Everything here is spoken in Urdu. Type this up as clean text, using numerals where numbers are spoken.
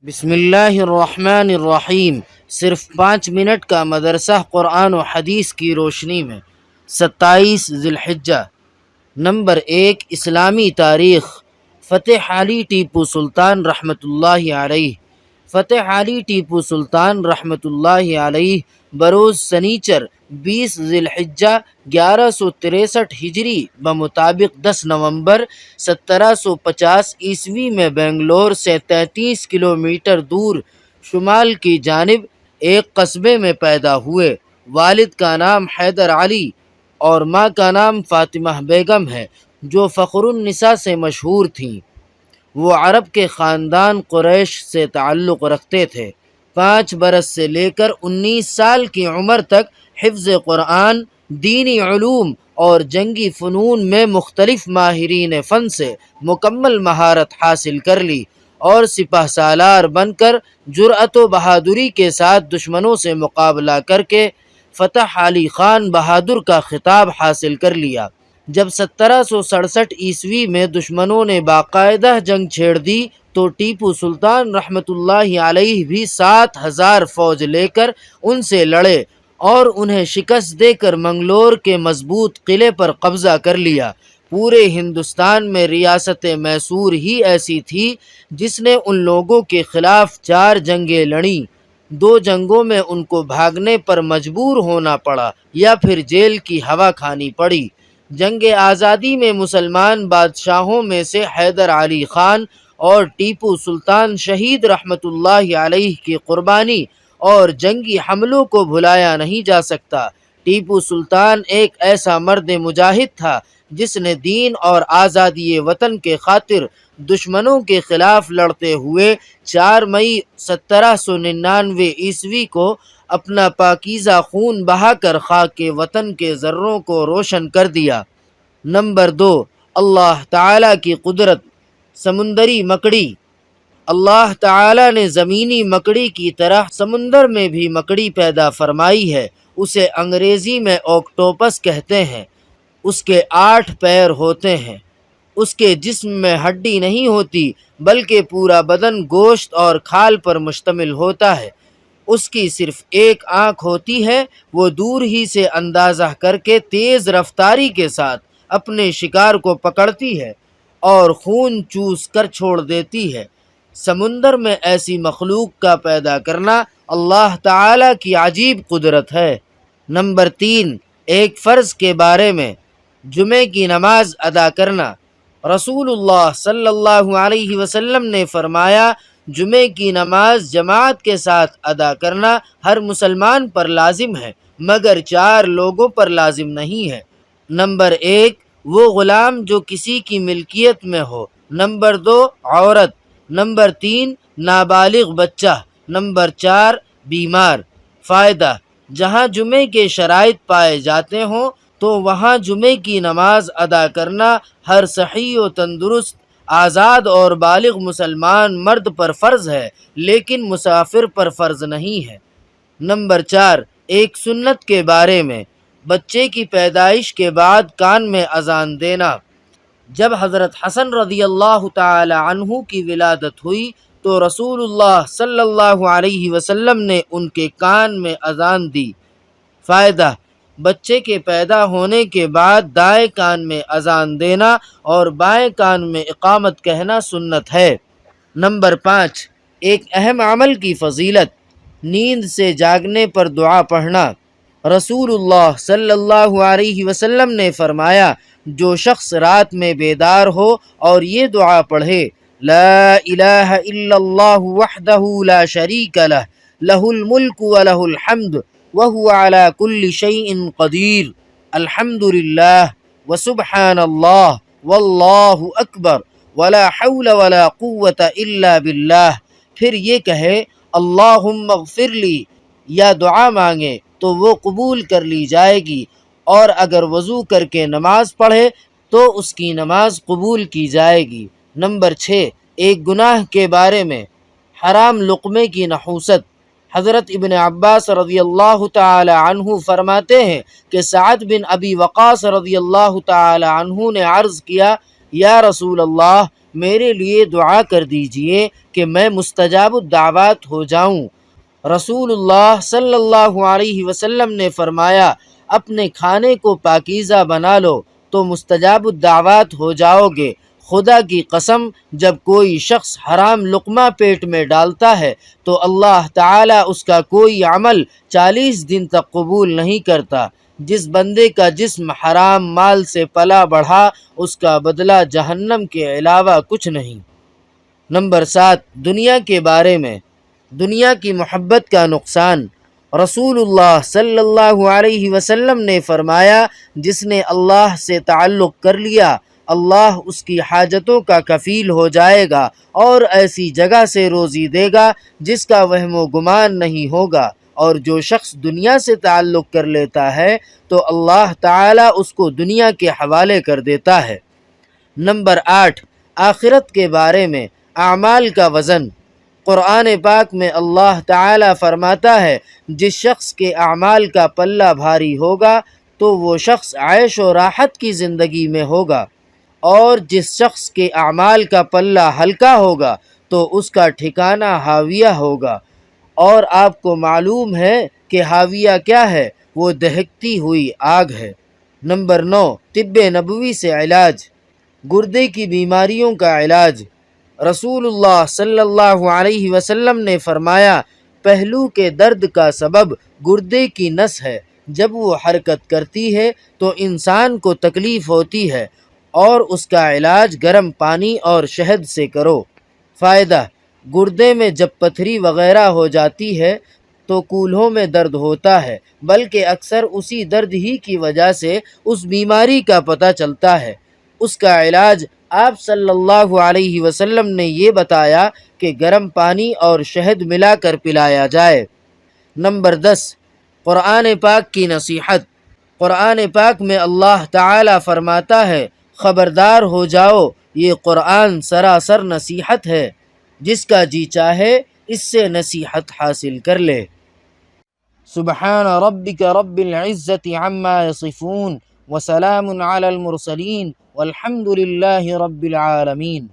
بسم اللہ الرحمن الرحیم۔ صرف 5 منٹ کا مدرسہ قرآن و حدیث کی روشنی میں 27 ذی الحجہ۔ نمبر 1، اسلامی تاریخ۔ فتح علی ٹیپو سلطان رحمۃ اللہ علیہ۔ فتح علی ٹیپو سلطان رحمۃ اللہ علیہ بروز سنیچر 20 ذی الحجہ 1163 ہجری بمطابق 10 نومبر 1750 عیسوی میں بنگلور سے 33 کلومیٹر دور شمال کی جانب ایک قصبے میں پیدا ہوئے۔ والد کا نام حیدر علی اور ماں کا نام فاطمہ بیگم ہے، جو فخر النساء سے مشہور تھیں۔ وہ عرب کے خاندان قریش سے تعلق رکھتے تھے۔ 5 برس سے لے کر 19 سال کی عمر تک حفظ قرآن، دینی علوم اور جنگی فنون میں مختلف ماہرین فن سے مکمل مہارت حاصل کر لی اور سپہ سالار بن کر جرأت و بہادری کے ساتھ دشمنوں سے مقابلہ کر کے فتح علی خان بہادر کا خطاب حاصل کر لیا۔ جب 1767 عیسوی میں دشمنوں نے باقاعدہ جنگ چھیڑ دی تو ٹیپو سلطان رحمۃ اللہ علیہ بھی 7000 فوج لے کر ان سے لڑے اور انہیں شکست دے کر منگلور کے مضبوط قلعے پر قبضہ کر لیا۔ پورے ہندوستان میں ریاست میسور ہی ایسی تھی جس نے ان لوگوں کے خلاف 4 جنگیں لڑیں۔ 2 جنگوں میں ان کو بھاگنے پر مجبور ہونا پڑا یا پھر جیل کی ہوا کھانی پڑی۔ جنگ آزادی میں مسلمان بادشاہوں میں سے حیدر علی خان اور ٹیپو سلطان شہید رحمۃ اللہ علیہ کی قربانی اور جنگی حملوں کو بھلایا نہیں جا سکتا۔ ٹیپو سلطان ایک ایسا مرد مجاہد تھا جس نے دین اور آزادی وطن کے خاطر دشمنوں کے خلاف لڑتے ہوئے 4 مئی 1799 عیسوی کو اپنا پاکیزہ خون بہا کر خاک وطن کے ذروں کو روشن کر دیا۔ نمبر 2، اللہ تعالیٰ کی قدرت۔ سمندری مکڑی۔ اللہ تعالیٰ نے زمینی مکڑی کی طرح سمندر میں بھی مکڑی پیدا فرمائی ہے۔ اسے انگریزی میں آکٹوپس کہتے ہیں۔ اس کے 8 پیر ہوتے ہیں۔ اس کے جسم میں ہڈی نہیں ہوتی بلکہ پورا بدن گوشت اور کھال پر مشتمل ہوتا ہے۔ اس کی صرف ایک آنکھ ہوتی ہے۔ وہ دور ہی سے اندازہ کر کے تیز رفتاری کے ساتھ اپنے شکار کو پکڑتی ہے اور خون چوس کر چھوڑ دیتی ہے۔ سمندر میں ایسی مخلوق کا پیدا کرنا اللہ تعالیٰ کی عجیب قدرت ہے۔ نمبر 3، ایک فرض کے بارے میں۔ جمعے کی نماز ادا کرنا۔ رسول اللہ صلی اللہ علیہ وسلم نے فرمایا، جمعے کی نماز جماعت کے ساتھ ادا کرنا ہر مسلمان پر لازم ہے مگر 4 لوگوں پر لازم نہیں ہے۔ نمبر 1، وہ غلام جو کسی کی ملکیت میں ہو۔ نمبر 2، عورت۔ نمبر 3، نابالغ بچہ۔ نمبر 4، بیمار۔ فائدہ: جہاں جمعے کے شرائط پائے جاتے ہوں تو وہاں جمعے کی نماز ادا کرنا ہر صحیح و تندرست، آزاد اور بالغ مسلمان مرد پر فرض ہے لیکن مسافر پر فرض نہیں ہے۔ نمبر 4، ایک سنت کے بارے میں۔ بچے کی پیدائش کے بعد کان میں اذان دینا۔ جب حضرت حسن رضی اللہ تعالی عنہ کی ولادت ہوئی تو رسول اللہ صلی اللہ علیہ وسلم نے ان کے کان میں اذان دی۔ فائدہ: بچے کے پیدا ہونے کے بعد دائیں کان میں اذان دینا اور بائیں کان میں اقامت کہنا سنت ہے۔ نمبر 5، ایک اہم عمل کی فضیلت۔ نیند سے جاگنے پر دعا پڑھنا۔ رسول اللہ صلی اللہ علیہ وسلم نے فرمایا، جو شخص رات میں بیدار ہو اور یہ دعا پڑھے، لا الہ الا اللہ وحدہ لا شریک لہ، لہ الملک ولہ الحمد وہو علی کل شیء قدیر، الحمد للہ وسبحان اللہ واللہ اکبر ولا حول ولا قوة الا باللہ، پھر یہ کہے اللہم اغفر لی، یا دعا مانگے تو وہ قبول کر لی جائے گی، اور اگر وضو کر کے نماز پڑھے تو اس کی نماز قبول کی جائے گی۔ نمبر 6، ایک گناہ کے بارے میں۔ حرام لقمے کی نحوست۔ حضرت ابن عباس رضی اللہ تعالی عنہ فرماتے ہیں کہ سعد بن ابی وقاص رضی اللہ تعالی عنہ نے عرض کیا، یا رسول اللہ، میرے لیے دعا کر دیجئے کہ میں مستجاب الدعوات ہو جاؤں۔ رسول اللہ صلی اللہ علیہ وسلم نے فرمایا، اپنے کھانے کو پاکیزہ بنا لو تو مستجاب الدعوات ہو جاؤ گے۔ خدا کی قسم، جب کوئی شخص حرام لقمہ پیٹ میں ڈالتا ہے تو اللہ تعالیٰ اس کا کوئی عمل 40 دن تک قبول نہیں کرتا۔ جس بندے کا جسم حرام مال سے پلا بڑھا، اس کا بدلہ جہنم کے علاوہ کچھ نہیں۔ نمبر 7، دنیا کے بارے میں۔ دنیا کی محبت کا نقصان۔ رسول اللہ صلی اللہ علیہ وسلم نے فرمایا، جس نے اللہ سے تعلق کر لیا، اللہ اس کی حاجتوں کا کفیل ہو جائے گا اور ایسی جگہ سے روزی دے گا جس کا وہم و گمان نہیں ہوگا۔ اور جو شخص دنیا سے تعلق کر لیتا ہے تو اللہ تعالیٰ اس کو دنیا کے حوالے کر دیتا ہے۔ نمبر 8، آخرت کے بارے میں۔ اعمال کا وزن۔ قرآن پاک میں اللہ تعالیٰ فرماتا ہے، جس شخص کے اعمال کا پلہ بھاری ہوگا تو وہ شخص عیش و راحت کی زندگی میں ہوگا، اور جس شخص کے اعمال کا پلہ ہلکا ہوگا تو اس کا ٹھکانہ حاویہ ہوگا۔ اور آپ کو معلوم ہے کہ حاویہ کیا ہے؟ وہ دہکتی ہوئی آگ ہے۔ نمبر 9، طب نبوی سے علاج۔ گردے کی بیماریوں کا علاج۔ رسول اللہ صلی اللہ علیہ وسلم نے فرمایا، پہلو کے درد کا سبب گردے کی نس ہے، جب وہ حرکت کرتی ہے تو انسان کو تکلیف ہوتی ہے، اور اس کا علاج گرم پانی اور شہد سے کرو۔ فائدہ: گردے میں جب پتھری وغیرہ ہو جاتی ہے تو کولہوں میں درد ہوتا ہے، بلکہ اکثر اسی درد ہی کی وجہ سے اس بیماری کا پتہ چلتا ہے۔ اس کا علاج آپ صلی اللہ علیہ وسلم نے یہ بتایا کہ گرم پانی اور شہد ملا کر پلایا جائے۔ نمبر 10، قرآن پاک کی نصیحت۔ قرآن پاک میں اللہ تعالیٰ فرماتا ہے، خبردار ہو جاؤ، یہ قرآن سراسر نصیحت ہے، جس کا جی چاہے اس سے نصیحت حاصل کر لے۔ سبحان ربک رب العزت عما یصفون وسلام علی المرسلین والحمد للہ رب العالمین۔